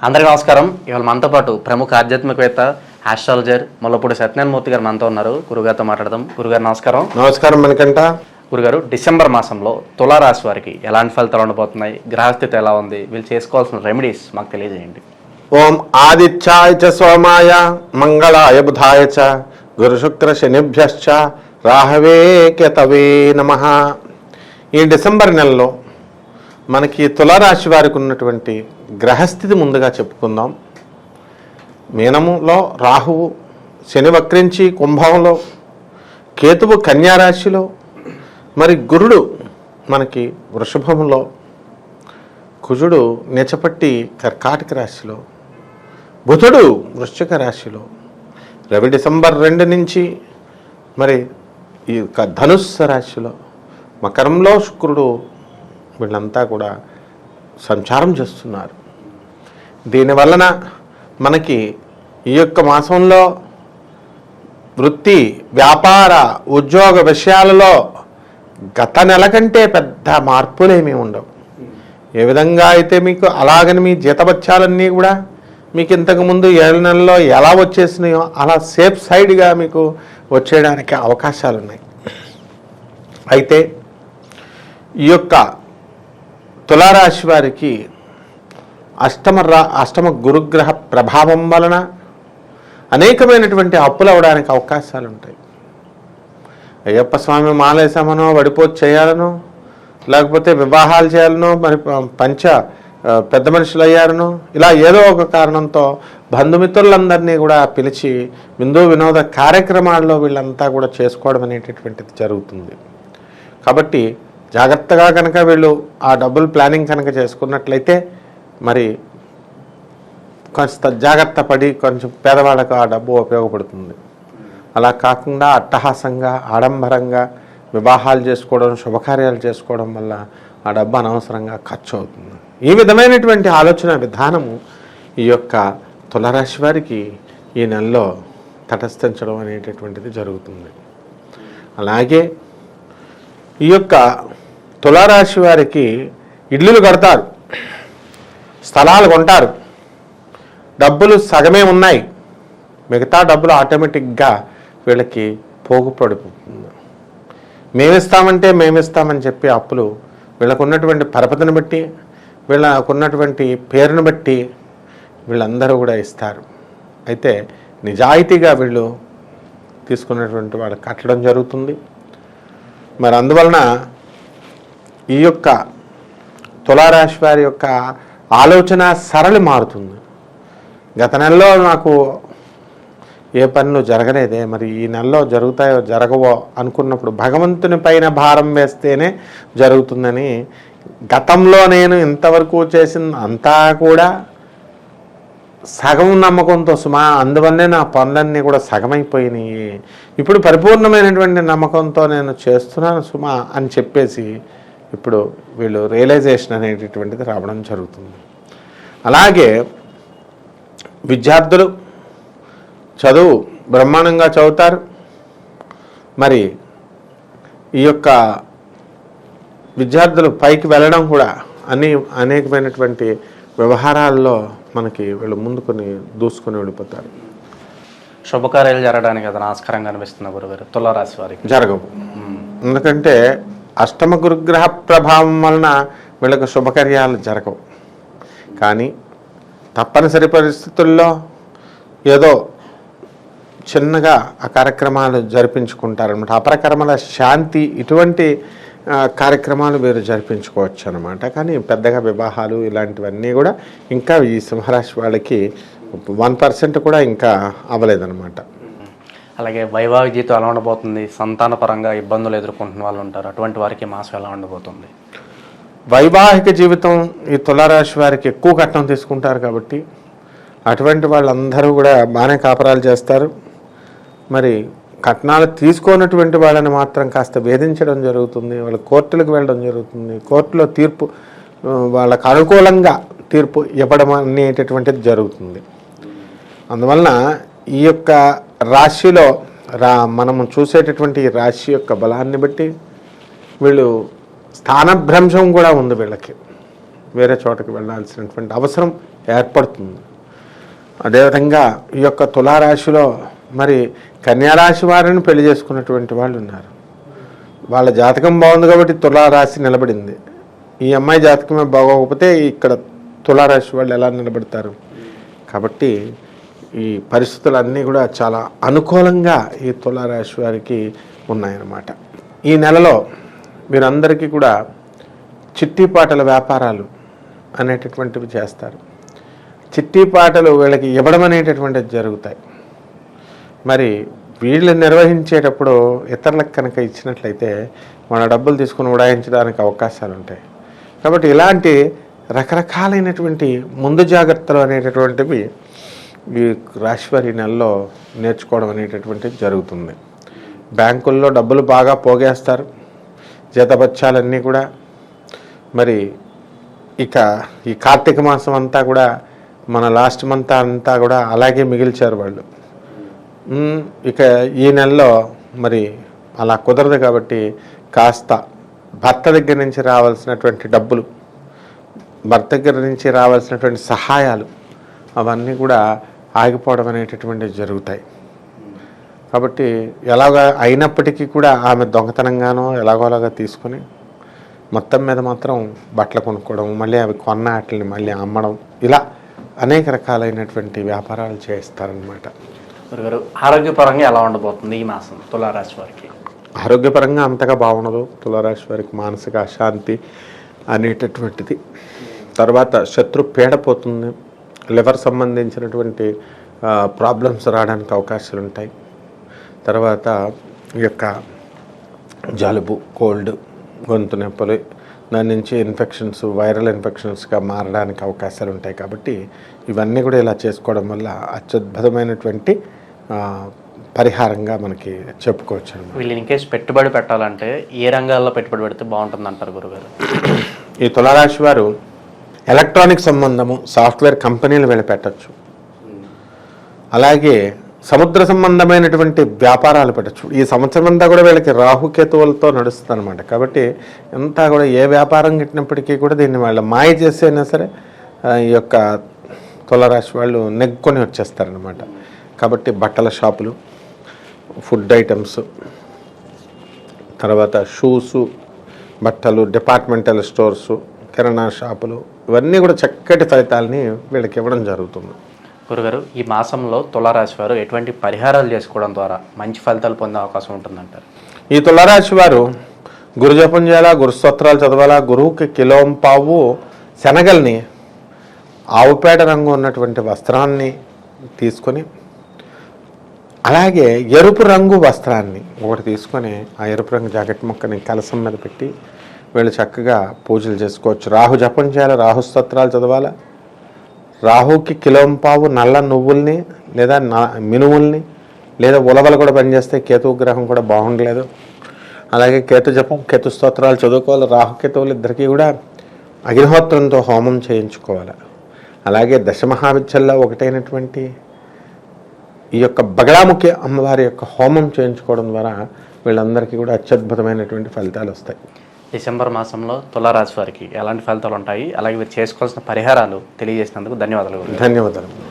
అందరికీ నమస్కారం. ఇవాళ మనతో పాటు ప్రముఖ ఆధ్యాత్మికవేత్త, ఆస్ట్రాలజర్ ముల్లపూడి సత్యనారాయణమూర్తి గారు మనతో ఉన్నారు. గురుగారితో మాట్లాడదాం. గురుగారు నమస్కారం. నమస్కారం మనకంట. గురుగారు, డిసెంబర్ మాసంలో తులారాశి వారికి ఎలాంటి ఫలితాలు ఉండబోతున్నాయి, గ్రహస్థితి ఎలా ఉంది, వీళ్ళు చేసుకోవాల్సిన రెమెడీస్ మాకు తెలియజేయండి. ఓం ఆదిత్యాయ చ సోమాయ మంగళాయ బుధాయ చ గురు శుక్ర శనిభ్యశ్చ రాహవే కేతవే నమః. ఈ డిసెంబర్ నెలలో మనకి తులారాశి వారికి ఉన్నటువంటి గ్రహస్థితి ముందుగా చెప్పుకుందాం. మీనములో రాహువు, శని వక్రించి కుంభంలో, కేతువు కన్యారాశిలో, మరి గురుడు మనకి వృషభంలో, కుజుడు నీచపట్టి కర్కాటక రాశిలో, బుధుడు వృశ్చిక రాశిలో, రవి డిసెంబర్ 2 నుంచి మరి ఈ ధనుస్సు రాశిలో, మకరంలో శుక్రుడు, వీళ్ళంతా కూడా సంచారం చేస్తున్నారు. దీనివలన మనకి ఈ యొక్క మాసంలో వృత్తి, వ్యాపార, ఉద్యోగ విషయాలలో గత నెల కంటే పెద్ద మార్పులేమీ ఉండవు. ఏ విధంగా అయితే మీకు అలాగని మీ జీతభత్యాలన్నీ కూడా మీకు ఇంతకుముందు 7 నెలల్లో ఎలా వచ్చేసినాయో అలా సేఫ్ సైడ్గా మీకు వచ్చేయడానికి అవకాశాలు ఉన్నాయి. అయితే ఈ యొక్క తులారాశి వారికి అష్టమ గురుగ్రహ ప్రభావం వలన అనేకమైనటువంటి అప్పులు అవడానికి అవకాశాలు ఉంటాయి. అయ్యప్ప స్వామి మాలేసామనో, వడిపోతు చేయాలనో, లేకపోతే వివాహాలు చేయాలనో, మరి పెద్ద మనుషులు అయ్యారనో, ఇలా ఏదో ఒక కారణంతో బంధుమిత్రులందరినీ కూడా పిలిచి వినోద కార్యక్రమాల్లో వీళ్ళంతా కూడా చేసుకోవడం అనేటటువంటిది జరుగుతుంది. కాబట్టి జాగ్రత్తగా కనుక వీళ్ళు ఆ డబ్బులు ప్లానింగ్ కనుక చేసుకున్నట్లయితే మరి కొంత జాగ్రత్త పడి కొంచెం పేదవాళ్ళకు ఆ డబ్బు ఉపయోగపడుతుంది. అలా కాకుండా అట్టహాసంగా, ఆడంబరంగా వివాహాలు చేసుకోవడం, శుభకార్యాలు చేసుకోవడం వల్ల ఆ డబ్బు అనవసరంగా ఖర్చు అవుతుంది. ఈ విధమైనటువంటి ఆలోచన విధానము ఈ యొక్క తులారాశి వారికి ఈ నెలలో తటస్థించడం అనేటటువంటిది జరుగుతుంది. అలాగే ఈ యొక్క తులారాశి వారికి ఇల్లులు కడతారు, స్థలాలు కొంటారు, డబ్బులు సగమే ఉన్నాయి, మిగతా డబ్బులు ఆటోమేటిక్గా వీళ్ళకి పోగుపడిపోతుంది. మేమిస్తామని చెప్పి అప్పులు వీళ్ళకు ఉన్నటువంటి పరపతిని బట్టి, వీళ్ళకున్నటువంటి పేరును బట్టి వీళ్ళందరూ కూడా ఇస్తారు. అయితే నిజాయితీగా వీళ్ళు తీసుకున్నటువంటి వాళ్ళు కట్టడం జరుగుతుంది. మరి అందువలన ఈ యొక్క తులారాశి వారి యొక్క ఆలోచన సరళి మారుతుంది. గత నెలలో నాకు ఏ పనులు జరగలేదే, మరి ఈ నెలలో జరుగుతాయో జరగవో అనుకున్నప్పుడు భగవంతుని పైన భారం వేస్తేనే జరుగుతుందని, గతంలో నేను ఇంతవరకు చేసిన అంతా కూడా సగం నమ్మకంతో అందువల్లే నా పనులన్నీ కూడా సగమైపోయినాయి, ఇప్పుడు పరిపూర్ణమైనటువంటి నమ్మకంతో నేను చేస్తున్నాను అని చెప్పేసి ఇప్పుడు వీళ్ళు రియలైజేషన్ అనేటటువంటిది రావడం జరుగుతుంది. అలాగే విద్యార్థులు చదువు బ్రహ్మాండంగా చదువుతారు. మరి ఈ యొక్క విద్యార్థులు పైకి వెళ్ళడం కూడా అనేకమైనటువంటి వ్యవహారాల్లో మనకి వీళ్ళు ముందుకొని దూసుకొని వెళ్ళిపోతారు. శుభకార్యాలు జరగడానికి అది ఆస్కారంగా అనిపిస్తుంది గురుగారు తులారాశి వారికి? జరగవు. ఎందుకంటే అష్టమ గురుగ్రహ ప్రభావం వలన వీళ్ళకి శుభకార్యాలు జరగవు. కానీ తప్పనిసరి పరిస్థితుల్లో ఏదో చిన్నగా ఆ కార్యక్రమాలు జరిపించుకుంటారనమాట. అపరకర్మల శాంతి, ఇటువంటి కార్యక్రమాలు వీరు జరిపించుకోవచ్చు అనమాట. కానీ పెద్దగా వివాహాలు ఇలాంటివన్నీ కూడా ఇంకా ఈ సింహరాశి వాళ్ళకి 1% కూడా ఇంకా అవ్వలేదన్నమాట. అలాగే వైవాహిక జీవితం ఎలా ఉండబోతుంది? సంతానపరంగా ఇబ్బందులు ఎదుర్కొంటున్న వాళ్ళు ఉంటారు, అటువంటి వారికి మాసం ఎలా ఉండబోతుంది? వైవాహిక జీవితం ఈ తులారాశి వారికి ఎక్కువ కట్నం తీసుకుంటారు కాబట్టి అటువంటి వాళ్ళందరూ కూడా బాగానే కాపరాలు చేస్తారు. మరి కట్నాలు తీసుకోనటువంటి వాళ్ళని మాత్రం కాస్త వేధించడం జరుగుతుంది. వాళ్ళు కోర్టులకు వెళ్ళడం జరుగుతుంది. కోర్టులో తీర్పు వాళ్ళకు అనుకూలంగా తీర్పు ఇవ్వడం అనేటటువంటిది జరుగుతుంది. అందువలన ఈ యొక్క రాశిలో మనము చూసేటటువంటి రాశి యొక్క బలాన్ని బట్టి వీళ్ళు స్థానభ్రంశం కూడా ఉంది వీళ్ళకి. వేరే చోటకి వెళ్ళాల్సినటువంటి అవసరం ఏర్పడుతుంది. అదేవిధంగా ఈ యొక్క తులారాశిలో మరి కన్యారాశి వారిని పెళ్లి చేసుకున్నటువంటి వాళ్ళు ఉన్నారు. వాళ్ళ జాతకం బాగుంది కాబట్టి తులారాశి నిలబడింది. ఈ అమ్మాయి జాతకమే బాగోకపోతే ఇక్కడ తులారాశి వాళ్ళు ఎలా నిలబడతారు? కాబట్టి ఈ పరిస్థితులన్నీ కూడా చాలా అనుకూలంగా ఈ తులారాశి వారికి ఉన్నాయన్నమాట. ఈ నెలలో మీరందరికీ కూడా చిట్టీపాటల వ్యాపారాలు అనేటటువంటివి చేస్తారు. చిట్టీపాటలు వీళ్ళకి ఇవ్వడం అనేటటువంటివి జరుగుతాయి. మరి వీళ్ళు నిర్వహించేటప్పుడు ఇతరులకు కనుక ఇచ్చినట్లయితే మన డబ్బులు తీసుకుని ఉడాయించడానికి అవకాశాలు ఉంటాయి. కాబట్టి ఇలాంటి రకరకాలైనటువంటి ముందు జాగ్రత్తలు అనేటటువంటివి ఈ రాశివారి నెలలో నేర్చుకోవడం అనేటటువంటిది జరుగుతుంది. బ్యాంకుల్లో డబ్బులు బాగా పోగేస్తారు. జీతబత్యాలన్నీ కూడా మరి ఇక ఈ కార్తీక మాసం అంతా కూడా మన లాస్ట్ మంత్ అంతా కూడా అలాగే మిగిల్చారు వాళ్ళు. ఇక ఈ నెలలో మరి అలా కుదరదు కాబట్టి కాస్త భర్త దగ్గర నుంచి రావాల్సినటువంటి డబ్బులు, భర్త దగ్గర నుంచి రావాల్సినటువంటి సహాయాలు అవన్నీ కూడా ఆగిపోవడం అనేటటువంటివి జరుగుతాయి. కాబట్టి ఎలాగ అయినప్పటికీ కూడా ఆమె దొంగతనంగానో ఎలాగోలాగా తీసుకొని మొత్తం మీద మాత్రం బట్టలు కొనుక్కోవడం, మళ్ళీ అవి కొన్న వాటిని మళ్ళీ అమ్మడం, ఇలా అనేక రకాలైనటువంటి వ్యాపారాలు చేస్తారనమాట. గురుగారు, ఆరోగ్యపరంగా ఎలా ఉండబోతుంది ఈ మాసం తులారాశి వారికి? ఆరోగ్యపరంగా అంతగా బాగుండదు. తులారాశి వారికి మానసిక అశాంతి అనేటటువంటిది, తర్వాత శత్రు పీడ పోతుంది, లివర్ సంబంధించినటువంటి ప్రాబ్లమ్స్ రావడానికి అవకాశాలు ఉంటాయి. తర్వాత ఈ యొక్క జలుబు, కోల్డ్, గొంతు నొప్పులు, దాని నుంచి ఇన్ఫెక్షన్స్, వైరల్ ఇన్ఫెక్షన్స్గా మారడానికి అవకాశాలు ఉంటాయి. కాబట్టి ఇవన్నీ కూడా ఇలా చేసుకోవడం వల్ల అత్యద్భుతమైనటువంటి పరిహారంగా మనకి చెప్పుకోవచ్చు అన్నమాట. వీళ్ళు ఇన్కేస్ పెట్టుబడి పెట్టాలంటే ఏ రంగాల్లో పెట్టుబడి పెడితే బాగుంటుంది అంటారు గురుగారు? ఈ తులారాశి వారు ఎలక్ట్రానిక్ సంబంధము, సాఫ్ట్వేర్ కంపెనీలు వెళ్ళి పెట్టచ్చు. అలాగే సముద్ర సంబంధమైనటువంటి వ్యాపారాలు పెట్టచ్చు. ఈ సంవత్సరం అంతా కూడా వీళ్ళకి రాహుకేతువులతో నడుస్తుంది అనమాట. కాబట్టి అంతా కూడా ఏ వ్యాపారం గిట్టినప్పటికీ కూడా దీన్ని వాళ్ళ మాయ చేసి అయినా సరే ఈ యొక్క తులారాశి వాళ్ళు నెగ్గుకొని వచ్చేస్తారనమాట. కాబట్టి బట్టల షాపులు, ఫుడ్ ఐటమ్స్, తర్వాత షూసు, బట్టలు, డిపార్ట్మెంటల్ స్టోర్సు, కిరాణా షాపులు, ఇవన్నీ కూడా చక్కటి ఫలితాలని వీళ్ళకి ఇవ్వడం జరుగుతుంది. గురుగారు, ఈ మాసంలో తులారాశి వారు ఎటువంటి పరిహారాలు చేసుకోవడం ద్వారా మంచి ఫలితాలు పొందే అవకాశం ఉంటుందంటారు? ఈ తులారాశి వారు గురు జపం చేయాలా, గురు స్తోత్రాలు చదవాలా, గురువుకి కిలోంపావు శనగల్ని, ఆవుపేట రంగు ఉన్నటువంటి వస్త్రాన్ని తీసుకొని, అలాగే ఎరుపు రంగు వస్త్రాన్ని ఒకటి తీసుకొని ఆ ఎరుపు రంగు జాకెట్ ముక్కని కలసం మీద పెట్టి వీళ్ళు చక్కగా పూజలు చేసుకోవచ్చు. రాహు జపం చేయాలి, రాహు స్తోత్రాలు చదవాలా, రాహుకి కిలోంపావు నల్ల నువ్వుల్ని లేదా మినువుల్ని లేదా ఉలవలు కూడా పనిచేస్తే కేతు గ్రహం కూడా బాగుండలేదు. అలాగే కేతు జపం, కేతు స్తోత్రాలు చదువుకోవాలి. రాహుకేతువులు ఇద్దరికీ కూడా అగ్నిహోత్రంతో హోమం చేయించుకోవాలి. అలాగే దశమహావిద్యల్లో ఒకటైనటువంటి ఈ యొక్క బగళాముఖి అమ్మవారి యొక్క హోమం చేయించుకోవడం ద్వారా వీళ్ళందరికీ కూడా అత్యద్భుతమైనటువంటి ఫలితాలు వస్తాయి. డిసెంబర్ మాసంలో తులారాశి వారికి ఎలాంటి ఫలితాలు ఉంటాయి, అలాగే మీరు చేసుకోవాల్సిన పరిహారాలు తెలియజేసినందుకు ధన్యవాదాలు. ధన్యవాదాలు.